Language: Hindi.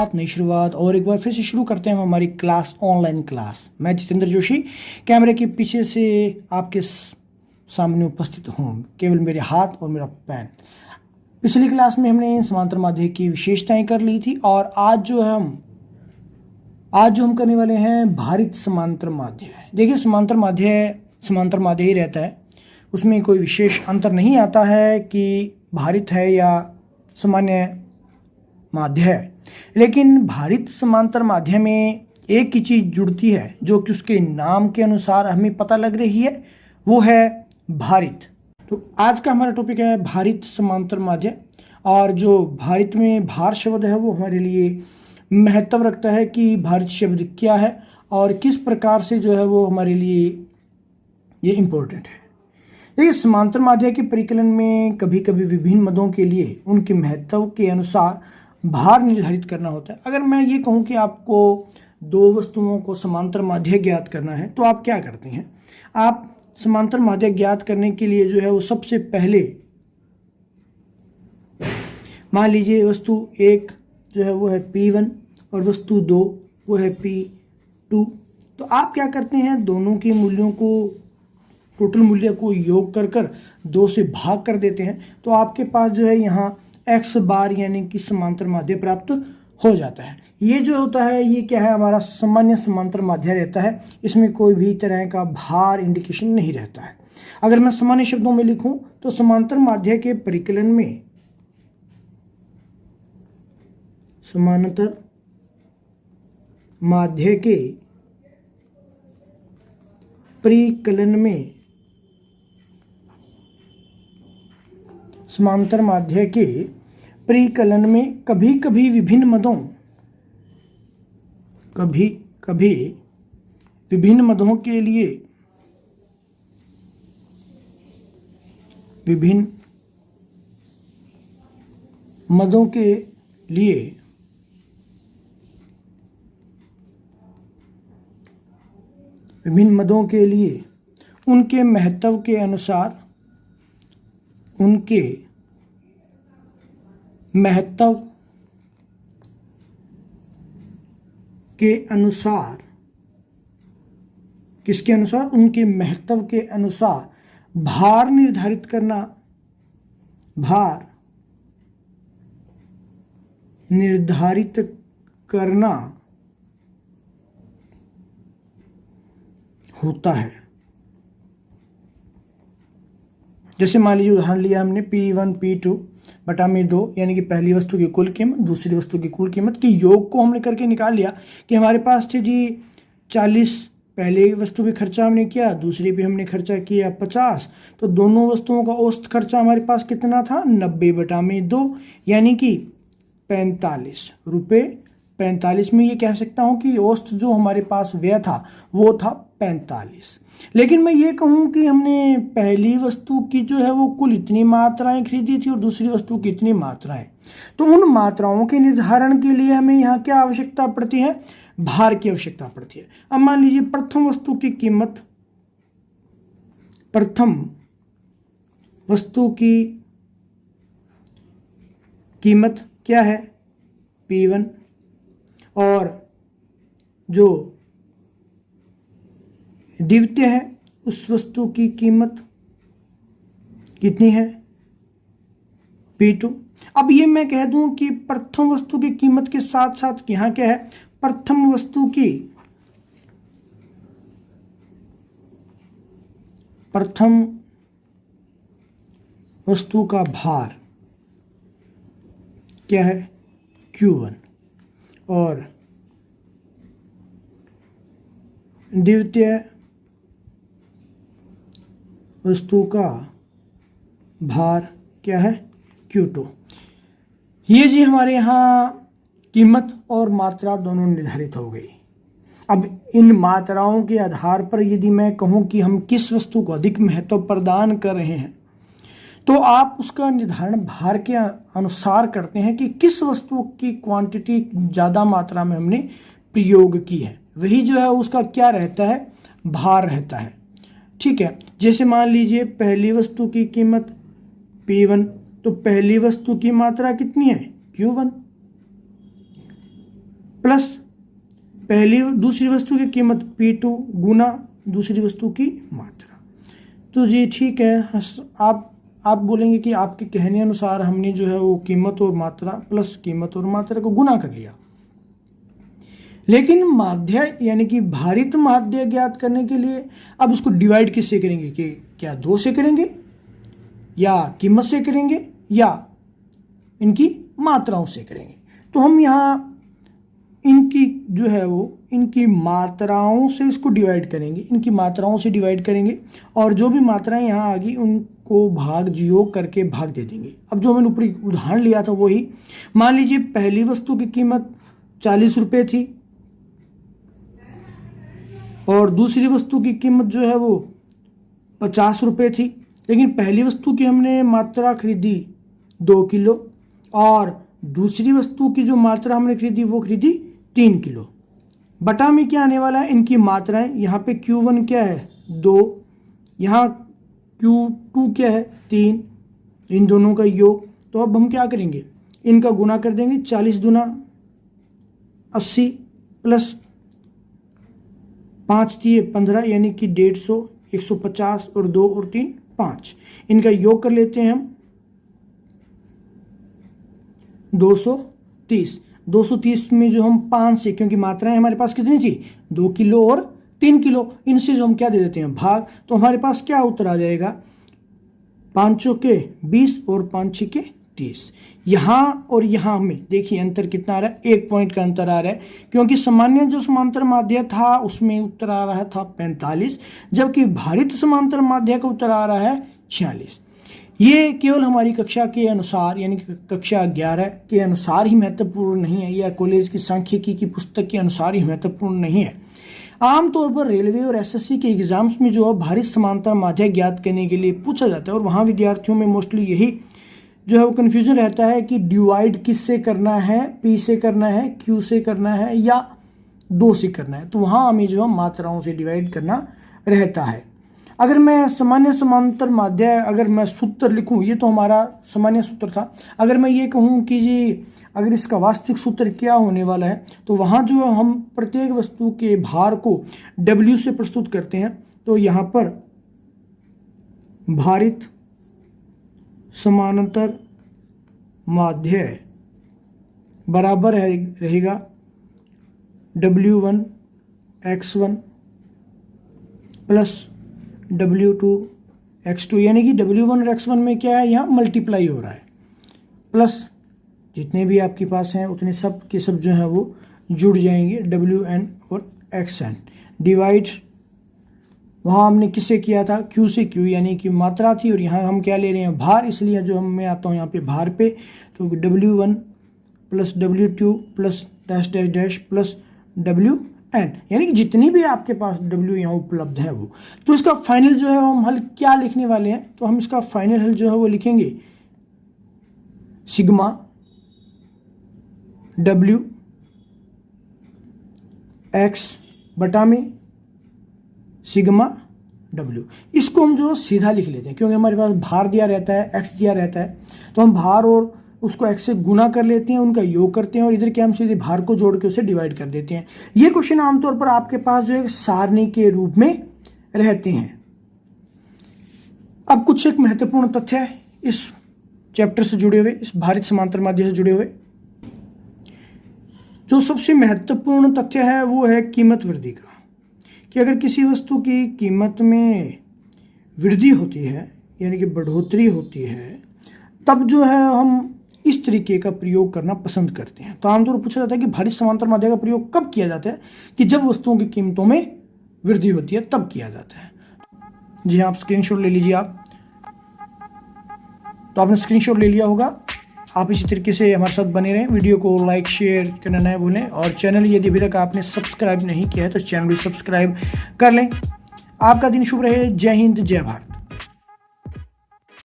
शुरुआत नई शुरुआत और एक बार फिर से शुरू करते हैं हम हमारी क्लास, ऑनलाइन क्लास। मैं जितेंद्र जोशी कैमरे के पीछे से आपके सामने उपस्थित हूँ, केवल मेरे हाथ और मेरा पेन। पिछली क्लास में हमने समांतर माध्य की विशेषताएं कर ली थी और आज जो हम करने वाले हैं भारित समांतर माध्य। देखिए, समांतर माध्य ही रहता है, उसमें कोई विशेष अंतर नहीं आता है कि भारित है या सामान्य माध्य है। लेकिन भारित समांतर माध्य में एक ही चीज जुड़ती है जो कि उसके नाम के अनुसार हमें पता लग रही है, वो है भारित। तो आज का हमारा टॉपिक है भारित समांतर माध्य। और जो भारित में भार शब्द है वो हमारे लिए महत्व रखता है कि भारित शब्द क्या है और किस प्रकार से जो है वो हमारे लिए ये इम्पोर्टेंट है। देखिए, समांतर माध्य के परिकलन में कभी कभी विभिन्न मदों के लिए उनके महत्व के अनुसार भार निर्धारित करना होता है। अगर मैं ये कहूँ कि आपको दो वस्तुओं को समांतर माध्य ज्ञात करना है तो आप क्या करते हैं? आप समांतर माध्य ज्ञात करने के लिए जो है वो सबसे पहले मान लीजिए वस्तु एक जो है वो है P1 और वस्तु दो वो है P2। तो आप क्या करते हैं, दोनों के मूल्यों को, टोटल मूल्य को योग कर 2 से भाग कर देते हैं। तो आपके पास जो है यहाँ x बार यानी कि समांतर माध्य प्राप्त हो जाता है। ये जो होता है ये क्या है, हमारा सामान्य समांतर माध्य रहता है। इसमें कोई भी तरह का भार इंडिकेशन नहीं रहता है। अगर मैं सामान्य शब्दों में लिखूं तो समांतर माध्य के परिकलन में, समांतर माध्य के परिकलन में, समांतर माध्य के परिकलन में कभी कभी विभिन्न मदों के लिए विभिन्न मदों के लिए उनके महत्व के अनुसार किसके अनुसार? उनके महत्व के अनुसार भार निर्धारित करना होता है। जैसे मान लीजिए उदाहरण लिया हमने P1 P2 बटा में 2 यानी कि पहली वस्तु की कुल कीमत दूसरी वस्तु की कुल कीमत के योग को हमने करके निकाल लिया कि हमारे पास थे जी 40। पहले वस्तु पे खर्चा हमने किया, दूसरी पे हमने खर्चा किया 50। तो दोनों वस्तुओं का औसत खर्चा हमारे पास कितना था? 90 बटा में 2 यानी कि 45 रुपये। 45 में ये कह सकता हूँ कि औसत जो हमारे पास व्यय था वो था 45। लेकिन मैं ये कहूँ कि हमने पहली वस्तु की जो है वो कुल इतनी मात्राएं खरीदी थी और दूसरी वस्तु की इतनी मात्राएं, तो उन मात्राओं के निर्धारण के लिए हमें यहाँ क्या आवश्यकता पड़ती है? भार की आवश्यकता पड़ती है। अब मान लीजिए प्रथम वस्तु की कीमत क्या है? P1। और जो द्वितीय है उस वस्तु की कीमत कितनी है? P2। अब ये मैं कह दूं कि प्रथम वस्तु की कीमत के साथ साथ यहाँ क्या है? प्रथम वस्तु का भार क्या है? Q1। और द्वितीय वस्तु का भार क्या है? Q2। ये जी हमारे यहाँ कीमत और मात्रा दोनों निर्धारित हो गई। अब इन मात्राओं के आधार पर यदि मैं कहूँ कि हम किस वस्तु को अधिक महत्व प्रदान कर रहे हैं तो आप उसका निर्धारण भार के अनुसार करते हैं कि किस वस्तु की क्वांटिटी ज़्यादा मात्रा में हमने प्रयोग की है, वही जो है उसका क्या रहता है? भार रहता है। ठीक है, जैसे मान लीजिए पहली वस्तु की कीमत P1, तो पहली वस्तु की मात्रा कितनी है? Q1। प्लस पहली दूसरी वस्तु की कीमत P2 गुना दूसरी वस्तु की मात्रा। तो जी ठीक है, आप बोलेंगे कि आपके कहने अनुसार हमने जो है वो कीमत और मात्रा प्लस कीमत और मात्रा को गुना कर लिया, लेकिन माध्य यानी कि भारित माध्य ज्ञात करने के लिए अब इसको डिवाइड किससे करेंगे, कि क्या 2 से करेंगे या कीमत से करेंगे या इनकी मात्राओं से करेंगे। तो हम यहाँ इनकी जो है वो इनकी मात्राओं से इसको डिवाइड करेंगे, इनकी मात्राओं से डिवाइड करेंगे और जो भी मात्राएं यहाँ आ गई उनको योग करके भाग दे देंगे। अब जो मैंने ऊपरी उदाहरण लिया था वही, मान लीजिए पहली वस्तु की कीमत 40 रुपये थी और दूसरी वस्तु की कीमत जो है वो 50 रुपये थी, लेकिन पहली वस्तु की हमने मात्रा खरीदी 2 किलो और दूसरी वस्तु की जो मात्रा हमने खरीदी वो खरीदी 3 किलो। बटा में क्या आने वाला है, इनकी मात्राएं, यहाँ पे Q1 क्या है 2, यहाँ Q2 क्या है 3, इन दोनों का योग। तो अब हम क्या करेंगे, इनका गुना कर देंगे, 40 दूना 80 प्लस 5 दिए 15 यानी कि 150, 150 और 2 और 3 5, इनका योग कर लेते हैं हम 230 में जो हम 5 से, क्योंकि मात्राएं हमारे पास कितनी थी 2 किलो और 3 किलो, इनसे जो हम क्या दे देते हैं भाग, तो हमारे पास क्या उत्तर आ जाएगा 5 चौके 20 और 5 छक्के 30। यहाँ और यहाँ में देखिए अंतर कितना आ रहा है, 1 पॉइंट का अंतर आ रहा है, क्योंकि सामान्य जो समांतर माध्य था उसमें उत्तर आ रहा था 45, जबकि भारित समांतर माध्य का उत्तर आ रहा है 46। ये केवल हमारी कक्षा के अनुसार यानी कि कक्षा 11 के अनुसार ही महत्वपूर्ण नहीं है, या कॉलेज की सांख्यिकी की पुस्तक के अनुसार ही महत्वपूर्ण नहीं है। आमतौर पर रेलवे और एसएससी के एग्जाम्स में जो है भारित समांतर माध्य ज्ञात करने के लिए पूछा जाता है और वहाँ विद्यार्थियों में मोस्टली यही जो है वो कन्फ्यूजन रहता है कि डिवाइड किससे करना है, P से करना है, Q से करना है या 2 से करना है। तो वहाँ हमें जो है मात्राओं से डिवाइड करना रहता है। अगर मैं सामान्य समांतर माध्य अगर मैं सूत्र लिखूं, ये तो हमारा सामान्य सूत्र था, अगर मैं ये कहूं कि जी अगर इसका वास्तविक सूत्र क्या होने वाला है, तो वहाँ जो हम प्रत्येक वस्तु के भार को W से प्रस्तुत करते हैं। तो यहाँ पर भारित समांतर माध्य बराबर रहेगा W1 x1 plus W2 x2, यानी कि W1 और x1 में क्या है, यहाँ मल्टीप्लाई हो रहा है, प्लस जितने भी आपके पास हैं उतने सब के सब जो हैं वो जुड़ जाएंगे Wn और xn, डिवाइड वहाँ हमने किससे किया था, Q से, Q यानी कि मात्रा थी और यहाँ हम क्या ले रहे हैं भार, इसलिए जो मैं आता हूँ यहाँ पे भार पे, तो W1 plus W2 plus dash dash dash plus Wn, यानी कि जितनी भी आपके पास W यहाँ उपलब्ध है वो। तो इसका फाइनल जो है हम हल क्या लिखने वाले हैं, तो हम इसका फाइनल हल जो है वो लिखेंगे सिग्मा W x बटा में सिग्मा W। इसको हम जो सीधा लिख लेते हैं, क्योंकि हमारे पास भार दिया रहता है, x दिया रहता है, तो हम भार और उसको x से गुना कर लेते हैं, उनका योग करते हैं और इधर क्या हम सीधे भार को जोड़ के उसे डिवाइड कर देते हैं। ये क्वेश्चन आमतौर पर आपके पास जो है सारणी के रूप में रहते हैं। अब कुछ एक महत्वपूर्ण तथ्य है इस चैप्टर से जुड़े हुए, इस भारित समांतर माध्य से जुड़े हुए। जो सबसे महत्वपूर्ण तथ्य है वो है कीमत वृद्धि का, कि अगर किसी वस्तु की कीमत में वृद्धि होती है यानी कि बढ़ोतरी होती है, तब जो है हम इस तरीके का प्रयोग करना पसंद करते हैं। तो आमतौर पर पूछा जाता है कि भारित समांतर माध्य का प्रयोग कब किया जाता है, कि जब वस्तुओं की कीमतों में वृद्धि होती है तब किया जाता है। जी हाँ, आप स्क्रीनशॉट ले लीजिए आप, तो आपने स्क्रीनशॉट ले लिया होगा। आप इसी तरीके से हमारे साथ बने रहें, वीडियो को लाइक शेयर करना न भूलें और चैनल यदि अभी तक आपने सब्सक्राइब नहीं किया है तो चैनल भी सब्सक्राइब कर लें। आपका दिन शुभ रहे। जय हिंद, जय भारत।